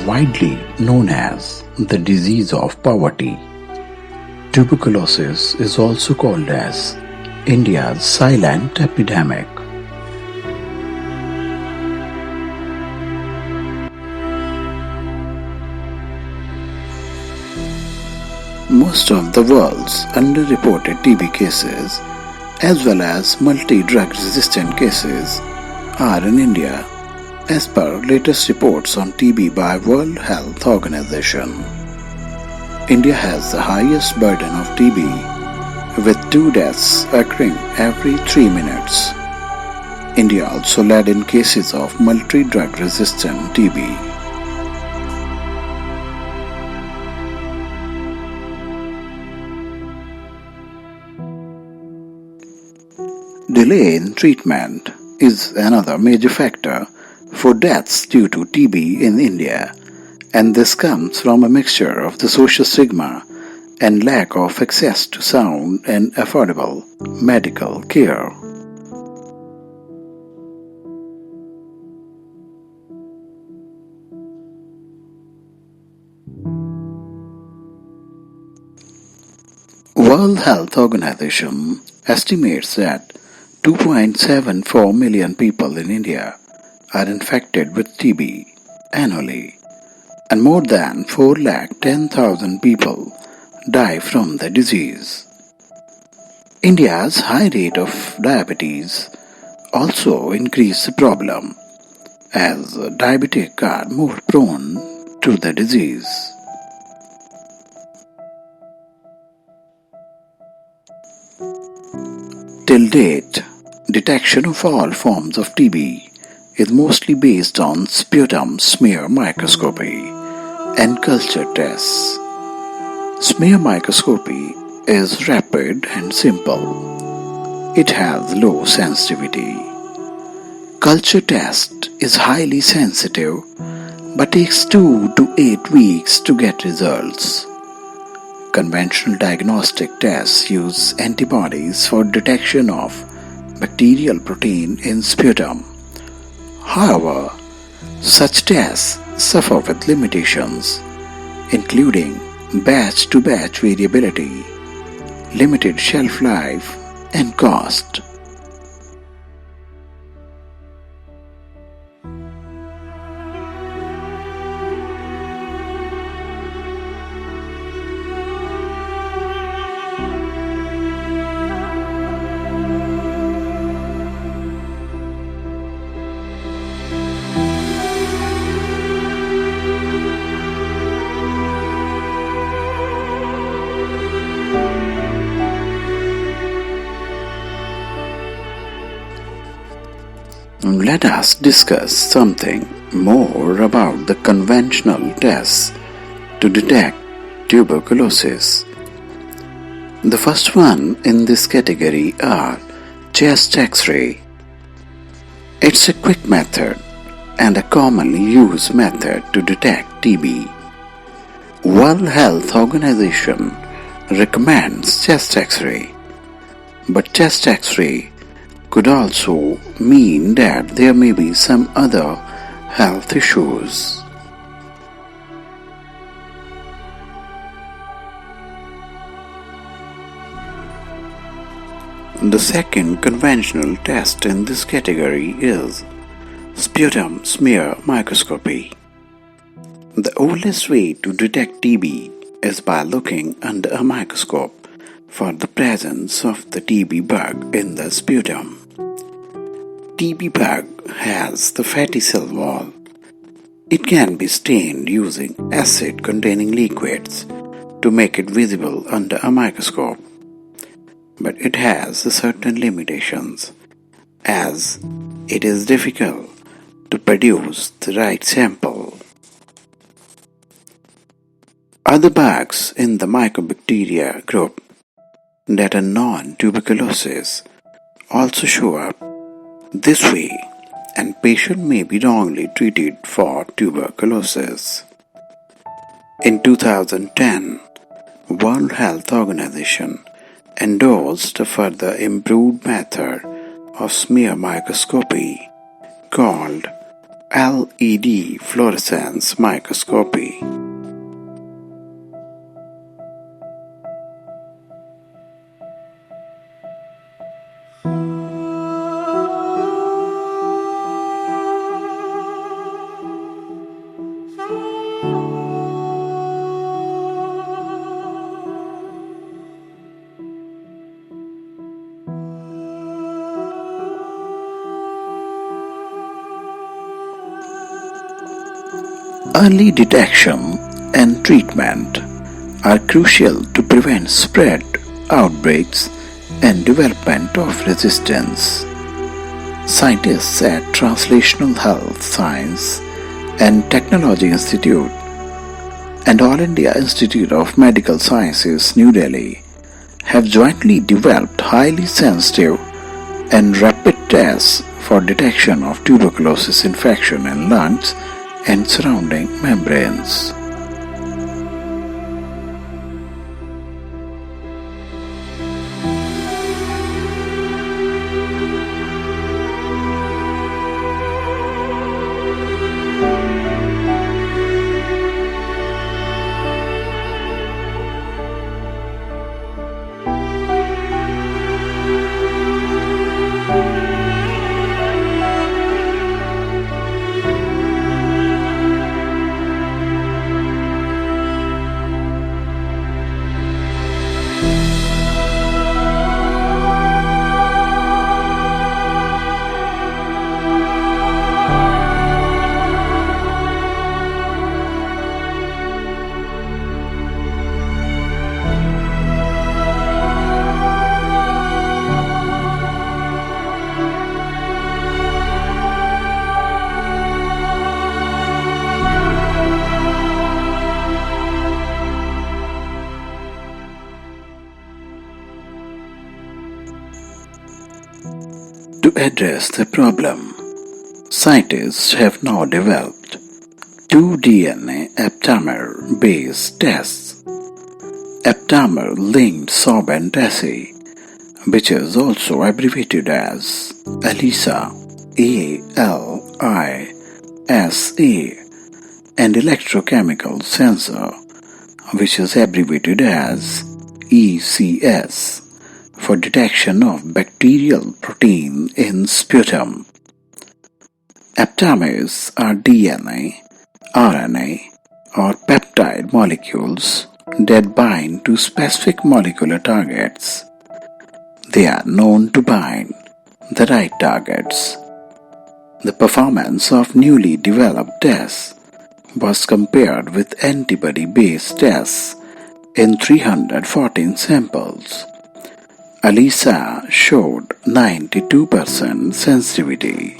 Widely known as the disease of poverty, tuberculosis is also called as India's silent epidemic. Most of the world's underreported TB cases, as well as multi-drug resistant cases, are in India, as per latest reports on TB by World Health Organization. India has the highest burden of TB, with 2 deaths occurring every 3 minutes. India also led in cases of multi-drug resistant TB. Delay in treatment is another major factor for deaths due to TB in India, and this comes from a mixture of the social stigma and lack of access to sound and affordable medical care. World Health Organization estimates that 2.74 million people in India are infected with TB annually, and more than 410,000 people die from the disease. India's high rate of diabetes also increases the problem, as diabetics are more prone to the disease. Till date, detection of all forms of TB is mostly based on sputum smear microscopy and culture tests. Smear microscopy is rapid and simple. It has low sensitivity. Culture test is highly sensitive but takes 2 to 8 weeks to get results. Conventional diagnostic tests use antibodies for detection of bacterial protein in sputum. However, such tests suffer with limitations, including batch-to-batch variability, limited shelf life, and cost. Let us discuss something more about the conventional tests to detect tuberculosis. The first one in this category are chest X-ray. It's a quick method and a commonly used method to detect TB. World Health Organization recommends chest X-ray, but chest X-ray could also mean that there may be some other health issues. The second conventional test in this category is sputum smear microscopy. The oldest way to detect TB is by looking under a microscope for the presence of the TB bug in the sputum. TB bug has the fatty cell wall. It can be stained using acid-containing liquids to make it visible under a microscope, but it has certain limitations, as it is difficult to produce the right sample. Other bugs in the mycobacteria group that are non-tuberculosis also show up this way, and patient may be wrongly treated for tuberculosis. In 2010, World Health Organization endorsed a further improved method of smear microscopy called LED fluorescence microscopy. Early detection and treatment are crucial to prevent spread, outbreaks, and development of resistance. Scientists at Translational Health Science and Technology Institute and All India Institute of Medical Sciences, New Delhi, have jointly developed highly sensitive and rapid tests for detection of tuberculosis infection in lungs and surrounding membranes. To address the problem, scientists have now developed two DNA aptamer-based tests: aptamer-linked sorbent assay, which is also abbreviated as ALISA, ALISA, and electrochemical sensor, which is abbreviated as ECS, for detection of bacterial protein in sputum. Aptamers are DNA, RNA, or peptide molecules that bind to specific molecular targets. They are known to bind the right targets. The performance of newly developed tests was compared with antibody-based tests in 314 samples. ALISA showed 92% sensitivity.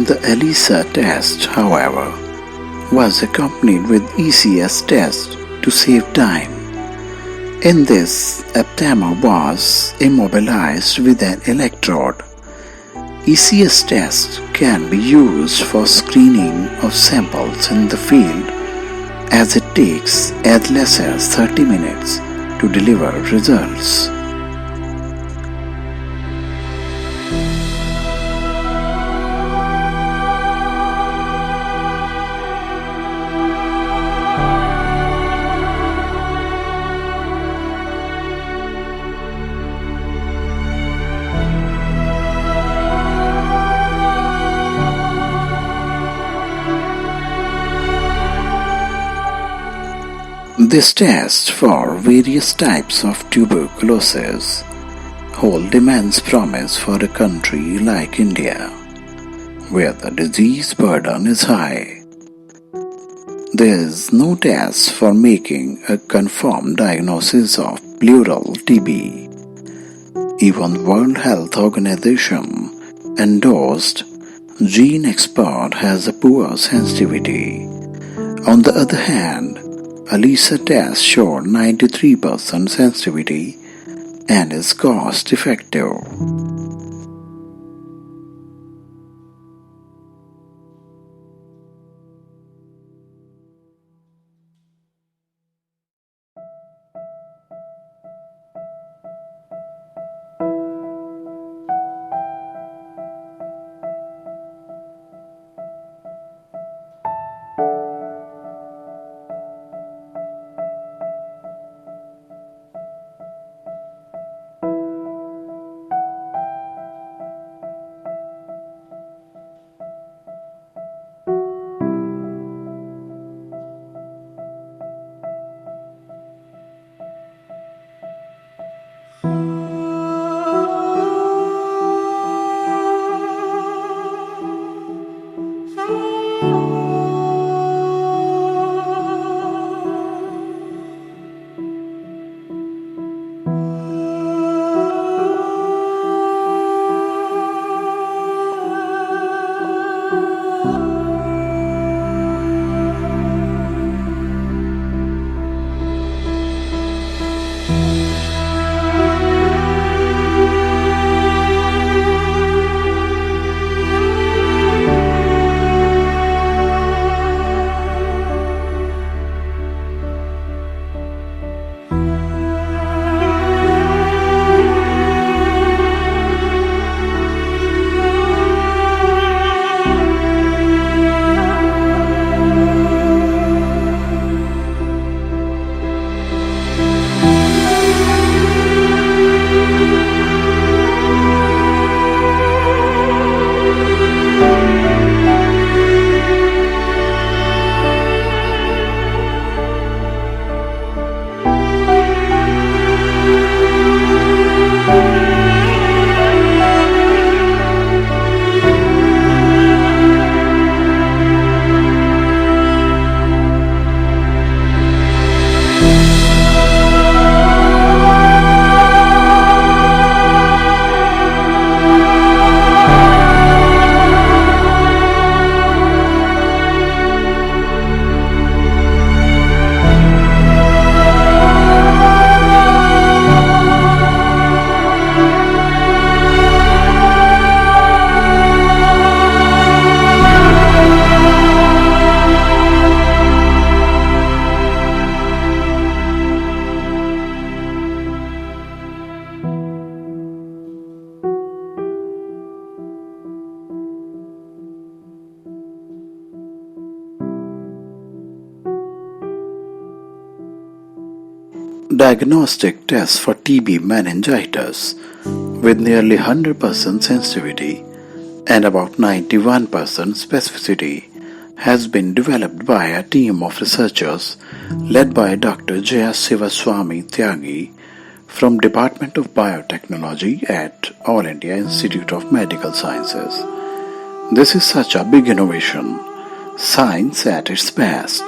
The ELISA test, however, was accompanied with ECS test to save time. In this, abdomen was immobilized with an electrode. ECS test can be used for screening of samples in the field as it takes as less as 30 minutes to deliver results. This test for various types of tuberculosis hold immense promise for a country like India, where the disease burden is high. There is no test for making a confirmed diagnosis of pleural TB. Even World Health Organization endorsed gene expert has a poor sensitivity. On the other hand, ELISA test showed 93% sensitivity and is cost effective. Diagnostic tests for TB meningitis with nearly 100% sensitivity and about 91% specificity has been developed by a team of researchers led by Dr. Jaya Sivaswamy Tyagi from Department of Biotechnology at All India Institute of Medical Sciences. This is such a big innovation, science at its best.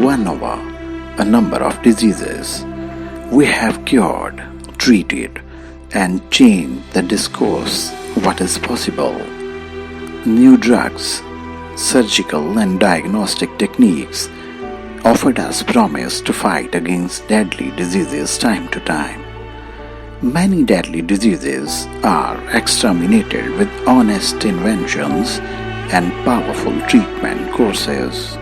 won over a number of diseases. We have cured, treated, and changed the discourse what is possible. New drugs, surgical and diagnostic techniques offered us promise to fight against deadly diseases time to time. Many deadly diseases are exterminated with honest inventions and powerful treatment courses.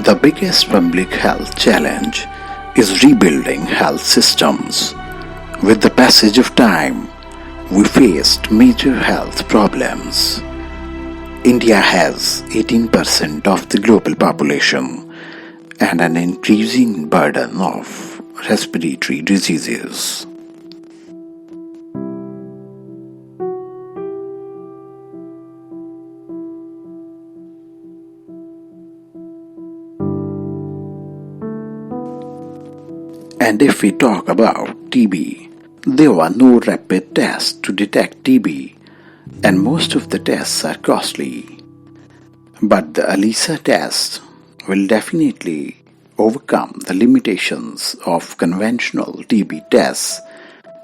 The biggest public health challenge is rebuilding health systems. With the passage of time, we faced major health problems. India has 18% of the global population and an increasing burden of respiratory diseases. And if we talk about TB, there were no rapid tests to detect TB, and most of the tests are costly. But the ELISA test will definitely overcome the limitations of conventional TB tests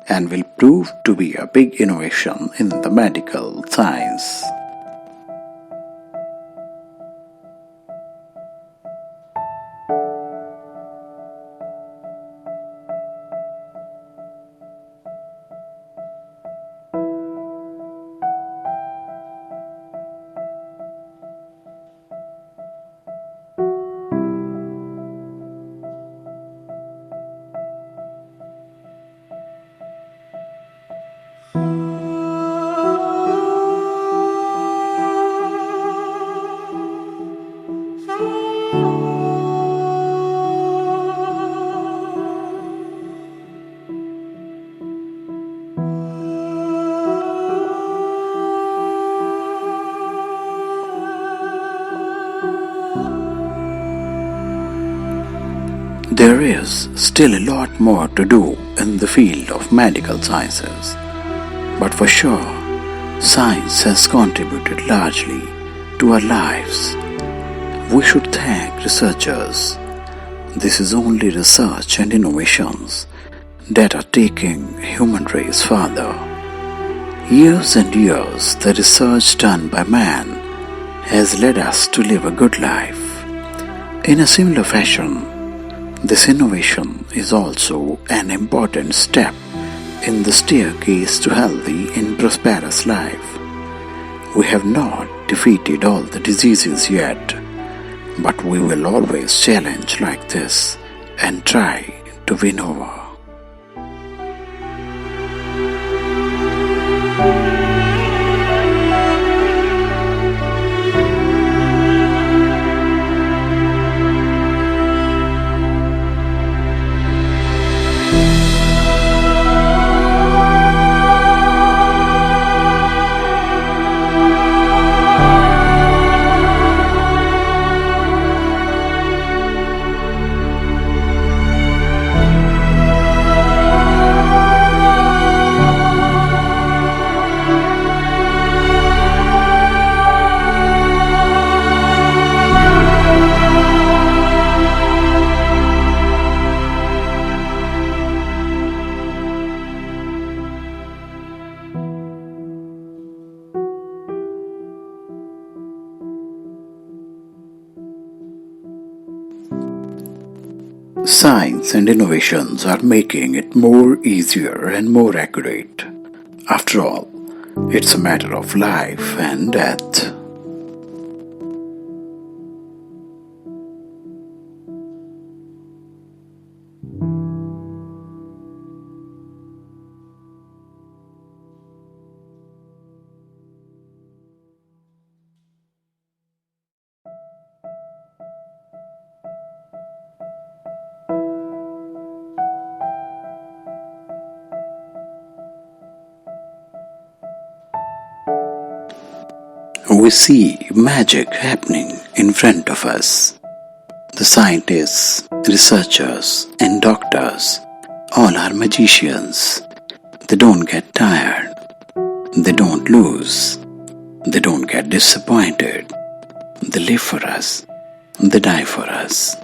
and will prove to be a big innovation in the medical science. There is still a lot more to do in the field of medical sciences, but for sure, science has contributed largely to our lives. We should thank researchers. This is only research and innovations that are taking human race further. Years and years, the research done by man has led us to live a good life. In a similar fashion, this innovation is also an important step in the staircase to healthy and prosperous life. We have not defeated all the diseases yet, but we will always challenge like this and try to win over. Science and innovations are making it more easier and more accurate. After all, it's a matter of life and death. we see magic happening in front of us. The scientists, researchers, and doctors all are magicians. They don't get tired. They don't lose. They don't get disappointed. They live for us. They die for us.